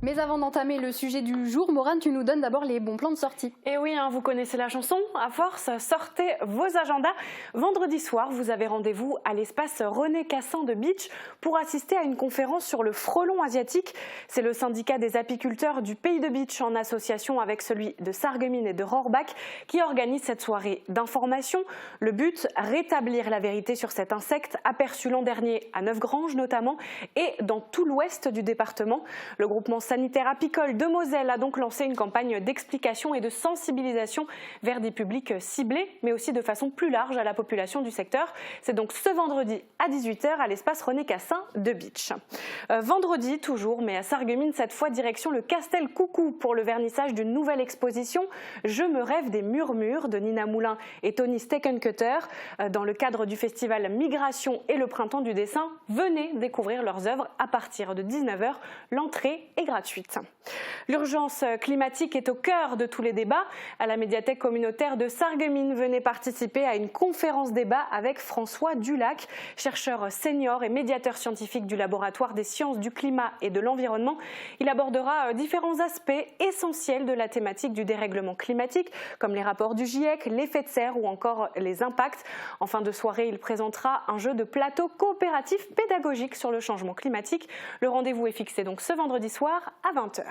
Mais avant d'entamer le sujet du jour, Maureen, tu nous donnes d'abord les bons plans de sortie. Et oui, vous connaissez la chanson, à force, sortez vos agendas. Vendredi soir, vous avez rendez-vous à l'espace René Cassin de Beach pour assister à une conférence sur le frelon asiatique. C'est le syndicat des apiculteurs du Pays de Beach en association avec celui de Sarreguemines et de Rohrbach qui organise cette soirée d'information. Le but, rétablir la vérité sur cet insecte aperçu l'an dernier à Neufgrange notamment et dans tout l'ouest du département. Le groupement sanitaire apicole de Moselle a donc lancé une campagne d'explication et de sensibilisation vers des publics ciblés, mais aussi de façon plus large à la population du secteur. C'est donc ce vendredi à 18 h à l'espace René Cassin de Beach. Vendredi toujours, mais à Sarreguemines cette fois, direction le Castel Coucou pour le vernissage d'une nouvelle exposition « Je me rêve des murmures » de Nina Moulin et Tony Steckencutter. Dans le cadre du festival Migration et le Printemps du dessin, venez découvrir leurs œuvres à partir de 19 h. L'entrée est gratuite. L'urgence climatique est au cœur de tous les débats. À la médiathèque communautaire de Sarreguemines, venez participer à une conférence débat avec François Dulac, chercheur senior et médiateur scientifique du laboratoire des sciences du climat et de l'environnement. Il abordera différents aspects essentiels de la thématique du dérèglement climatique, comme les rapports du GIEC, l'effet de serre ou encore les impacts. En fin de soirée, il présentera un jeu de plateau coopératif pédagogique sur le changement climatique. Le rendez-vous est fixé donc ce vendredi soir à 20 h.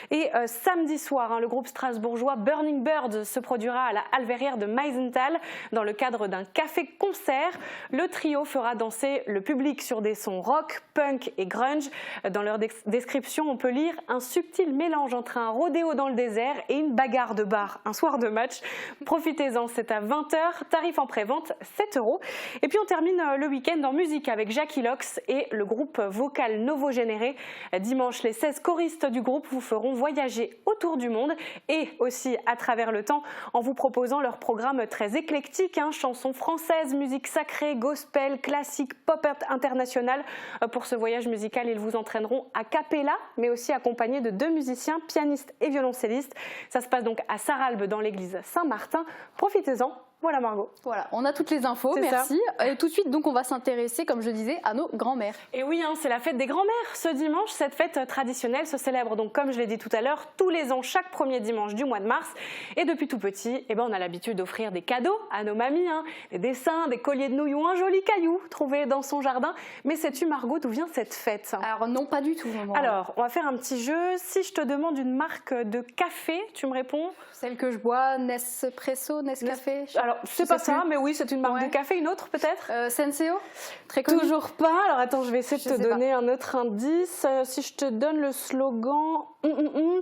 Et samedi soir, le groupe strasbourgeois Burning Birds se produira à la Halverrière de Meisenthal dans le cadre d'un café-concert. Le trio fera danser le public sur des sons rock, punk et grunge. Dans leur description, on peut lire un subtil mélange entre un rodéo dans le désert et une bagarre de bar un soir de match. Profitez-en, c'est à 20 h, tarif en pré-vente 7 €. Et puis on termine le week-end en musique avec Jackie Lox et le groupe vocal Novo Généré. Dimanche, les 16 choristes du groupe vous feront voyager autour du monde et aussi à travers le temps en vous proposant leur programme très éclectique, chansons françaises, musique sacrée, gospel, classique, pop international. Pour ce voyage musical, ils vous entraîneront a cappella, mais aussi accompagnés de 2 musiciens, pianistes et violoncellistes. Ça se passe donc à Sarralbe dans l'église Saint-Martin. Profitez-en. Voilà Margot. Voilà, on a toutes les infos, merci. Et tout de suite, donc, on va s'intéresser, comme je disais, à nos grands-mères. Et oui, c'est la fête des grands-mères ce dimanche. Cette fête traditionnelle se célèbre donc, comme je l'ai dit tout à l'heure, tous les ans, chaque premier dimanche du mois de mars. Et depuis tout petit, on a l'habitude d'offrir des cadeaux à nos mamies, des dessins, des colliers de nouilles ou un joli caillou trouvé dans son jardin. Mais sais-tu, Margot, d'où vient cette fête? Alors non, pas du tout. Maman. Alors, on va faire un petit jeu. Si je te demande une marque de café, tu me réponds? Celle que je bois, Nespresso, Nescafé. Alors, c'est pas ça, mais oui, c'est une marque de café. Une autre peut-être? Senseo, très connue. Toujours pas. Alors attends, je vais essayer de te donner un autre indice. Si je te donne le slogan,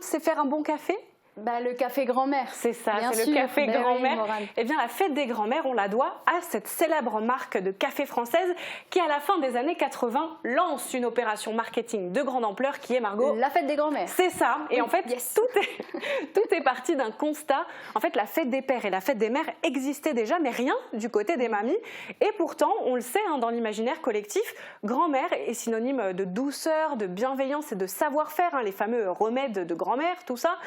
c'est faire un bon café? Le café grand-mère. C'est ça, c'est le café grand-mère. Oui, eh bien, la fête des grand-mères, on la doit à cette célèbre marque de café française qui, à la fin des années 80, lance une opération marketing de grande ampleur qui est, Margot, la fête des grand-mères. C'est ça. Et en fait, tout est parti d'un constat. En fait, la fête des pères et la fête des mères existaient déjà, mais rien du côté des mamies. Et pourtant, on le sait, dans l'imaginaire collectif, grand-mère est synonyme de douceur, de bienveillance et de savoir-faire, les fameux remèdes de grand-mère, tout ça.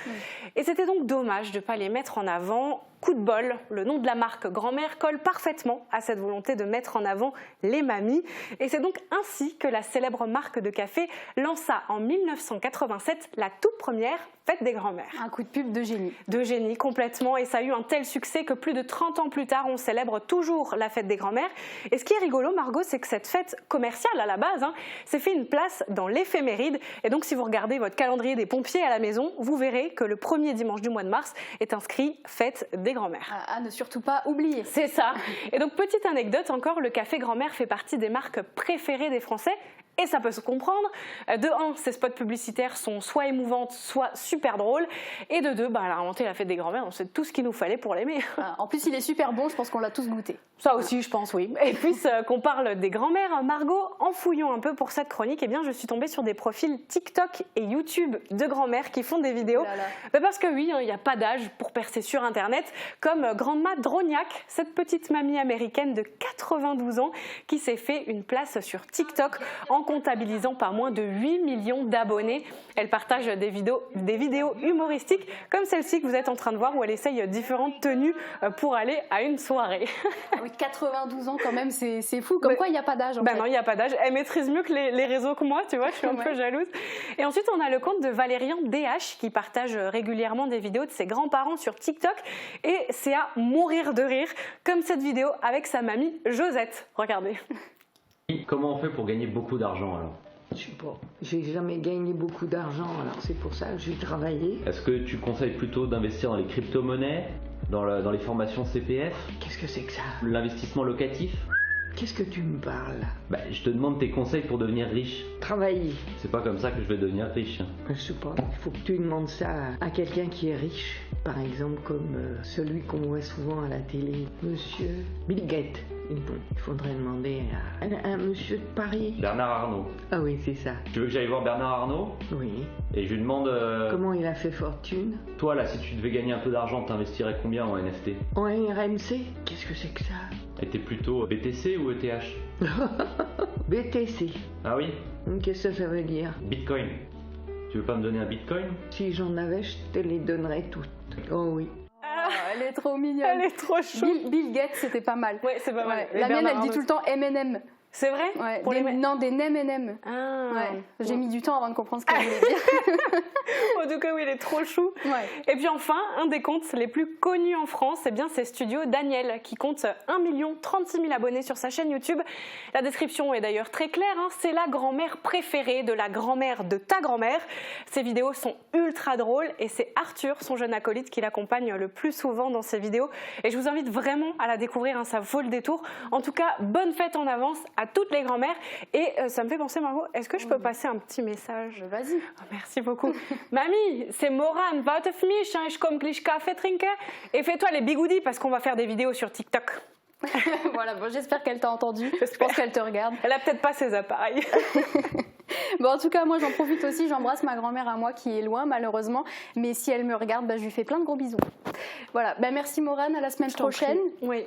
Et c'était donc dommage de ne pas les mettre en avant. Coup de bol, le nom de la marque grand-mère colle parfaitement à cette volonté de mettre en avant les mamies. Et c'est donc ainsi que la célèbre marque de café lança en 1987 la toute première fête des grand-mères. Un coup de pub de génie. De génie, complètement. Et ça a eu un tel succès que plus de 30 ans plus tard, on célèbre toujours la fête des grand-mères. Et ce qui est rigolo, Margot, c'est que cette fête commerciale, à la base, s'est fait une place dans l'éphéméride. Et donc, si vous regardez votre calendrier des pompiers à la maison, vous verrez que le premier dimanche du mois de mars est inscrit fête des grand-mères. À ne surtout pas oublier. C'est ça. Et donc, petite anecdote encore, le café grand-mère fait partie des marques préférées des Français. Et ça peut se comprendre. De 1, ces spots publicitaires sont soit émouvantes, soit super drôles. Et de 2, elle a inventé la fête des grand-mères, donc c'est tout ce qu'il nous fallait pour l'aimer. En plus, il est super bon, je pense qu'on l'a tous goûté. Ça aussi, je pense, oui. Et puis, qu'on parle des grand-mères, Margot, en fouillant un peu pour cette chronique, je suis tombée sur des profils TikTok et YouTube de grand-mères qui font des vidéos. Parce que oui, il n'y a pas d'âge pour percer sur Internet, comme Grandma Drognac, cette petite mamie américaine de 92 ans qui s'est fait une place sur TikTok en en comptabilisant pas moins de 8 millions d'abonnés. Elle partage des vidéos humoristiques comme celle-ci que vous êtes en train de voir où elle essaye différentes tenues pour aller à une soirée. Ah oui, 92 ans quand même, c'est fou. Comme quoi, il n'y a pas d'âge. Ben non, il n'y a pas d'âge. Elle maîtrise mieux que les réseaux que moi, tu vois, je suis un peu jalouse. Et ensuite, on a le compte de Valérien DH qui partage régulièrement des vidéos de ses grands-parents sur TikTok. Et c'est à mourir de rire, comme cette vidéo avec sa mamie Josette. Regardez. Comment on fait pour gagner beaucoup d'argent alors? Je sais pas, j'ai jamais gagné beaucoup d'argent, alors c'est pour ça que j'ai travaillé. Est-ce que tu conseilles plutôt d'investir dans les crypto-monnaies, dans les formations CPF, Qu'est-ce que c'est que ça? l'investissement locatif? Qu'est-ce que tu me parles? Je te demande tes conseils pour devenir riche. Travailler. C'est pas comme ça que je vais devenir riche. Je sais pas, il faut que tu demandes ça à quelqu'un qui est riche. Par exemple, comme celui qu'on voit souvent à la télé, Monsieur Bill Gates. Il faudrait demander à un monsieur de Paris. Bernard Arnault. Ah oui, c'est ça. Tu veux que j'aille voir Bernard Arnault? Oui. Et je lui demande... Comment il a fait fortune? Toi là, si tu devais gagner un peu d'argent, t'investirais combien en NFT? En RMC? Qu'est-ce que c'est que ça? Et t'es plutôt BTC ou ETH? BTC. Ah oui? Qu'est-ce que ça veut dire? Bitcoin. Tu veux pas me donner un bitcoin? Si j'en avais, je te les donnerais toutes. Oh oui. Elle est trop mignonne. Elle est trop chou. Bill Gates, c'était pas mal. Ouais, c'est pas mal. La mienne, elle dit tout le temps M&M. C'est vrai? Ouais, non, des M&M. Ah. Ouais. J'ai mis du temps avant de comprendre ce qu'elle voulait dire. En tout cas, oui, il est trop chou. Ouais. Et puis enfin, un des comptes les plus connus en France, c'est Studio Daniel, qui compte 1 36 000 abonnés sur sa chaîne YouTube. La description est d'ailleurs très claire, hein. C'est la grand-mère préférée de la grand-mère de ta grand-mère. Ses vidéos sont ultra drôles et c'est Arthur, son jeune acolyte, qui l'accompagne le plus souvent dans ses vidéos. Et je vous invite vraiment à la découvrir, hein, ça vaut le détour. En tout cas, bonne fête en avance à toutes les grand-mères. Et ça me fait penser, Margot, est-ce que je peux passer un petit message? Vas-y. Oh, merci beaucoup. Mamie, c'est Moran, va te fumer, change comme glich café trinker et fais-toi les bigoudis parce qu'on va faire des vidéos sur TikTok. Voilà, bon, j'espère qu'elle t'a entendu. Je pense qu'elle te regarde. Elle a peut-être pas ses appareils. Bon, en tout cas, moi, j'en profite aussi. J'embrasse ma grand-mère à moi qui est loin, malheureusement. Mais si elle me regarde, je lui fais plein de gros bisous. Voilà. Merci, Morane. À la semaine prochaine. Oui.